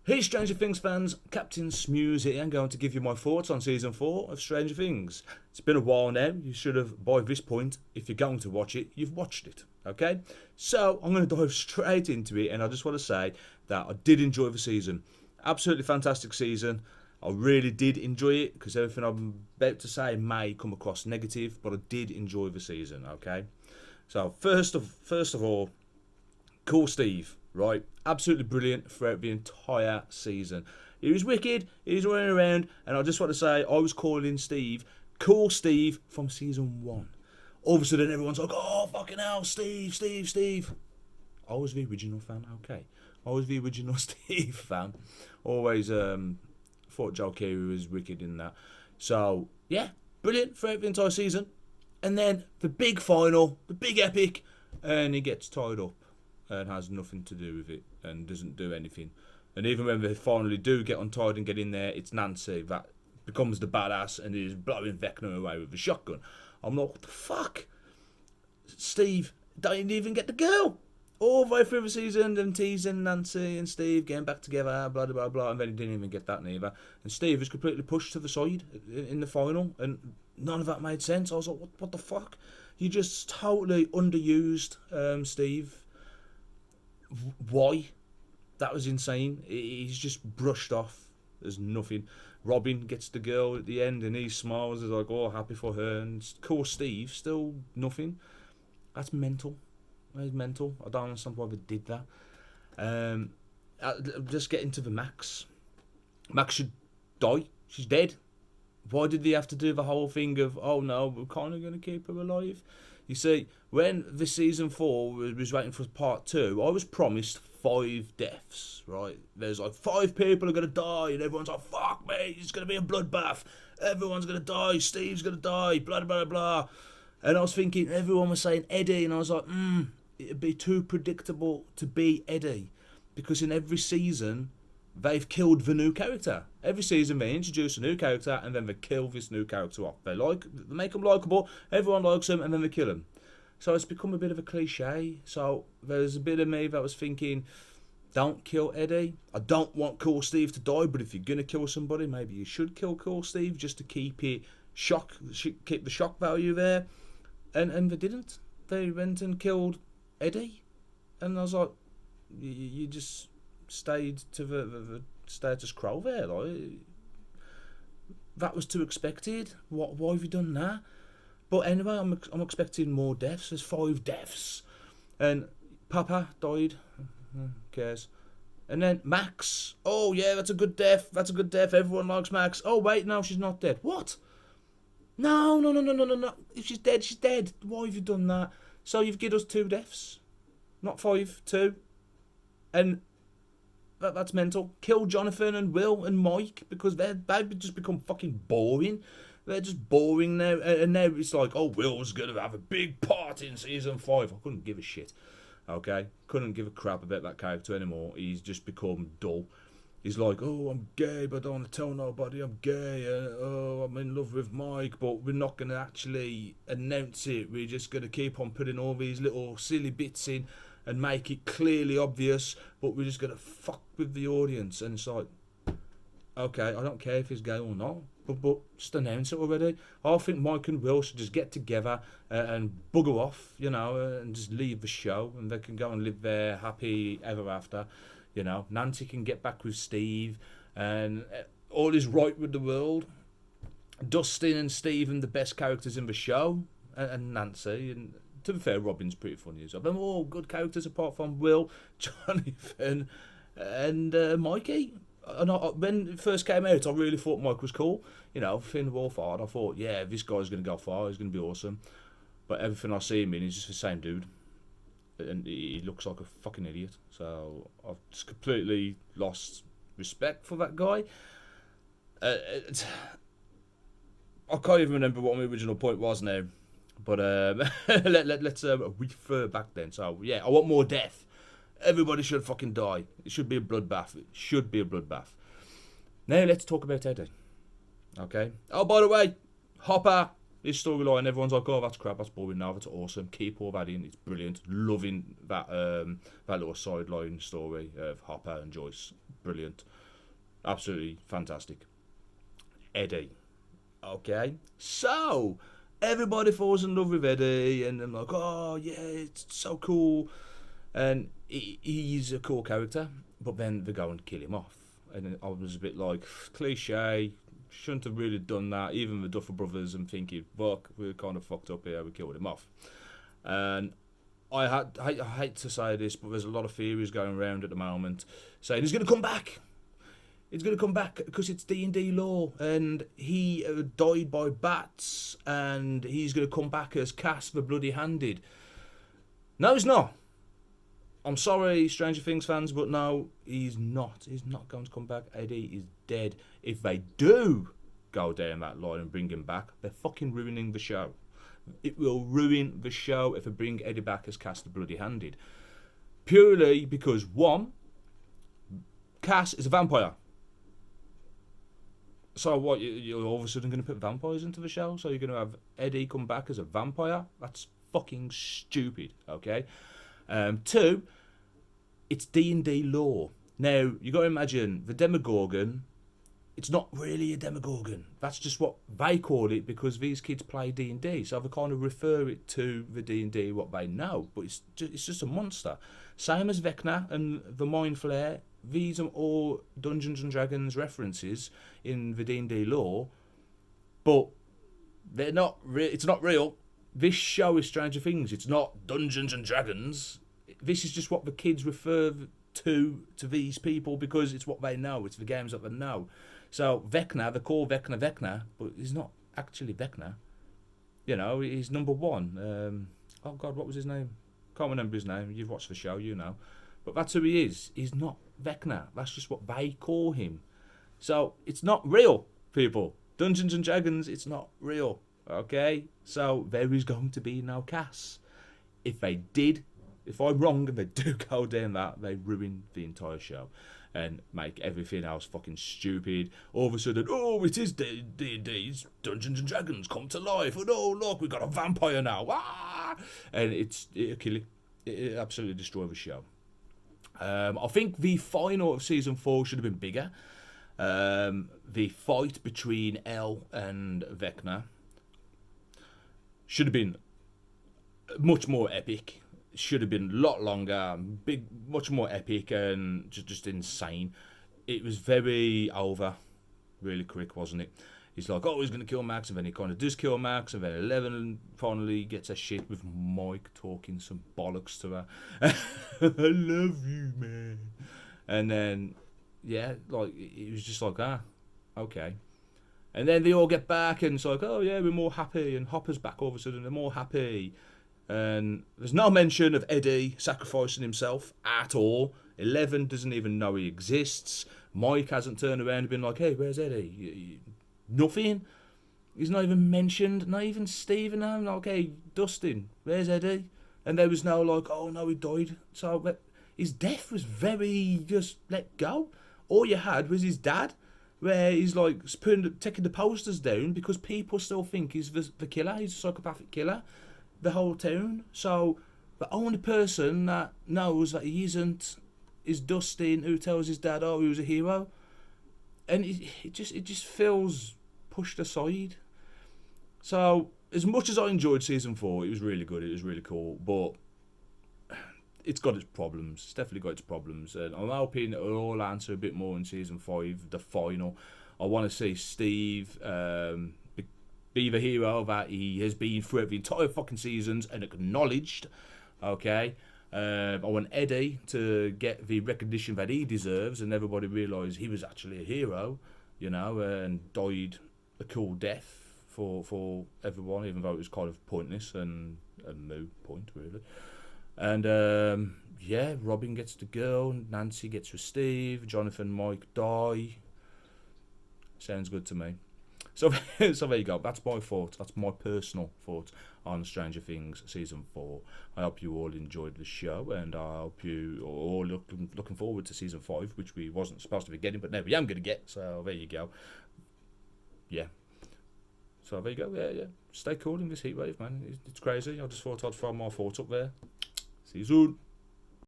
Hey Stranger Things fans, Captain Smewes here. I'm going to give you my thoughts on Season 4 of Stranger Things. It's been a while now. You should have, by this point, if you're going to watch it, you've watched it. Okay? So, I'm going to dive straight into it, and I just want to say that I did enjoy the season. Absolutely fantastic season. I really did enjoy it, because everything I'm about to say may come across negative, but I did enjoy the season, okay? So, first of all, Cool Steve, right? Absolutely brilliant throughout the entire season. He was wicked, he was running around, and I just want to say, I was calling Steve Cool Steve from season 1. All of a sudden, everyone's like, oh, fucking hell, Steve, Steve, Steve. I was the original fan, okay. I was the original Steve fan. Always thought Joe Carey was wicked in that. So, yeah, brilliant throughout the entire season. And then the big final, the big epic, and he gets tied up and has nothing to do with it and doesn't do anything. And even when they finally do get untied and get in there, it's Nancy that becomes the badass and is blowing Vecna away with a shotgun. I'm like, what the fuck? Steve don't even get the girl. All the way through the season, them teasing Nancy and Steve getting back together, blah, blah, blah, and then he didn't even get that neither. And Steve was completely pushed to the side in the final, and none of that made sense. I was like, what the fuck? You just totally underused Steve. Why? That was insane. He's just brushed off. There's nothing. Robin gets the girl at the end and he smiles. He's like, oh, happy for her. And cool Steve, still nothing. That's mental. That is mental. I don't understand why they did that. Just getting to the Max. Max should die. She's dead. Why did they have to do the whole thing of, oh no, we're kind of going to keep her alive? You see, when the season 4 was waiting for part 2, I was promised 5 deaths, right? There's like 5 people are going to die, and everyone's like, fuck me, it's going to be a bloodbath. Everyone's going to die, Steve's going to die, blah, blah, blah. And I was thinking, everyone was saying Eddie, and I was like, it'd be too predictable to be Eddie. Because in every season, they've killed the new character. Every season they introduce a new character and then they kill this new character off. They make them likeable, everyone likes them, and then they kill them. So it's become a bit of a cliche. So there's a bit of me that was thinking, don't kill Eddie. I don't want Cool Steve to die, but if you're going to kill somebody, maybe you should kill Cool Steve just to keep it keep the shock value there. And they didn't. They went and killed Eddie. And I was like, you just stayed to the status quo there. Like, that was too expected. Why have you done that? But anyway, I'm expecting more deaths. There's 5 deaths, and Papa died. Who cares? And then Max. Oh yeah, that's a good death. That's a good death. Everyone likes Max. Oh wait, no, she's not dead. What? No. If she's dead, she's dead. Why have you done that? So you've given us 2 deaths, not 5, 2, and. That's mental. Kill Jonathan and Will and Mike because they've just become fucking boring. They're just boring now. And now it's like, oh, Will's going to have a big part in season 5. I couldn't give a shit. Okay? Couldn't give a crap about that character anymore. He's just become dull. He's like, oh, I'm gay, but I don't want to tell nobody I'm gay. Oh, I'm in love with Mike, but we're not going to actually announce it. We're just going to keep on putting all these little silly bits in and make it clearly obvious, but we're just going to fuck with the audience. And it's like, okay, I don't care if he's gay or not, but just announce it already. I think Mike and Will should just get together and bugger off, and just leave the show, and they can go and live their happy ever after. Nancy can get back with Steve, and all is right with the world. Dustin and Steven, the best characters in the show, and Nancy, and to be fair, Robin's pretty funny as well. They're all good characters apart from Will, Jonathan, and Mikey. And when it first came out, I really thought Mike was cool. Finn Wolfhard, I thought, yeah, this guy's going to go far. He's going to be awesome. But everything I see him in, he's just the same dude. And he looks like a fucking idiot. So I've just completely lost respect for that guy. I can't even remember what my original point was now. But let's refer back then. So, yeah, I want more death. Everybody should fucking die. It should be a bloodbath. It should be a bloodbath. Now let's talk about Eddie. Okay? Oh, by the way, Hopper, his storyline, everyone's like, oh, that's crap, that's boring now, that's awesome. Keep all that in, it's brilliant. Loving that little sideline story of Hopper and Joyce. brilliant. Absolutely fantastic. Eddie. Okay. So, everybody falls in love with Eddie, and I'm like, oh, yeah, it's so cool. And he's a cool character, but then they go and kill him off. And I was a bit like, cliche, shouldn't have really done that. Even the Duffer Brothers, I'm thinking, fuck, we're kind of fucked up here, we killed him off. And I hate to say this, but there's a lot of theories going around at the moment saying he's going to come back. He's going to come back because it's D&D lore, and he died by bats, and he's going to come back as Cass the Bloody Handed. No, he's not. I'm sorry, Stranger Things fans, but no, he's not. He's not going to come back. Eddie is dead. If they do go down that line and bring him back, they're fucking ruining the show. It will ruin the show if they bring Eddie back as Cass the Bloody Handed. Purely because, one, Cass is a vampire. So what, you're all of a sudden going to put vampires into the show? So you're going to have Eddie come back as a vampire? That's fucking stupid, okay? Two, it's D&D lore. Now, you got to imagine, the Demogorgon, it's not really a Demogorgon. That's just what they call it because these kids play D&D. So they kind of refer it to the D&D, what they know. But it's just a monster. Same as Vecna and the Mind Flare. These are all Dungeons and Dragons references in the D&D lore. But they're not it's not real. This show is Stranger Things. It's not Dungeons and Dragons. This is just what the kids refer to these people because it's what they know. It's the games that they know. So Vecna, they call Vecna, but he's not actually Vecna. You know, he's number one. Oh God, what was his name? Can't remember his name. You've watched the show, you know. But that's who he is. He's not Vecna. That's just what they call him. So it's not real, people. Dungeons and Dragons, it's not real. Okay? So there is going to be no Cass. If I'm wrong and they do go down that, they ruin the entire show and make everything else fucking stupid. All of a sudden, oh, it is D&D's Dungeons and Dragons come to life. And oh, look, we've got a vampire now. Ah! And it'll kill it. It'll absolutely destroy the show. I think the final of season 4 should have been bigger. The fight between Elle and Vecna should have been much more epic. Should have been a lot longer, much more epic, and just insane. It was very over, really quick, wasn't it? He's like, oh, he's going to kill Max, and then he kind of does kill Max, and then 11 finally gets a shit with Mike talking some bollocks to her. I love you, man. And then, yeah, like, it was just like, okay. And then they all get back, and it's like, oh, yeah, we're more happy, and Hopper's back all of a sudden, they're more happy. And there's no mention of Eddie sacrificing himself at all. 11 doesn't even know he exists. Mike hasn't turned around and been like, hey, where's Eddie? Nothing. He's not even mentioned. Not even Stephen. I'm like, okay, Dustin, where's Eddie? And there was no like, oh no, he died. So his death was very just let go. All you had was his dad, where he's like taking the posters down because people still think he's the killer. He's a psychopathic killer. The whole town. So the only person that knows that he isn't is Dustin, who tells his dad, oh, he was a hero. And it just feels pushed aside. So as much as I enjoyed season 4, it was really good, it was really cool, but it's got its problems. It's definitely got its problems, and I'm hoping it'll all answer a bit more in season 5, the final. I want to see Steve be the hero that he has been throughout the entire fucking seasons and acknowledged, okay? I want Eddie to get the recognition that he deserves and everybody realise he was actually a hero, you know, and died a cool death for everyone, even though it was kind of pointless and a moot point, really. And, yeah, Robin gets the girl, Nancy gets with Steve, Jonathan and Mike die. Sounds good to me. So there you go. That's my thoughts. That's my personal thoughts on Stranger Things Season 4. I hope you all enjoyed the show, and I hope you are all looking forward to Season 5, which we wasn't supposed to be getting, but now we am going to get. So there you go. Yeah. So there you go. Yeah. Stay cool in this heat wave, man. It's crazy. I just thought I'd throw my thoughts up there. See you soon.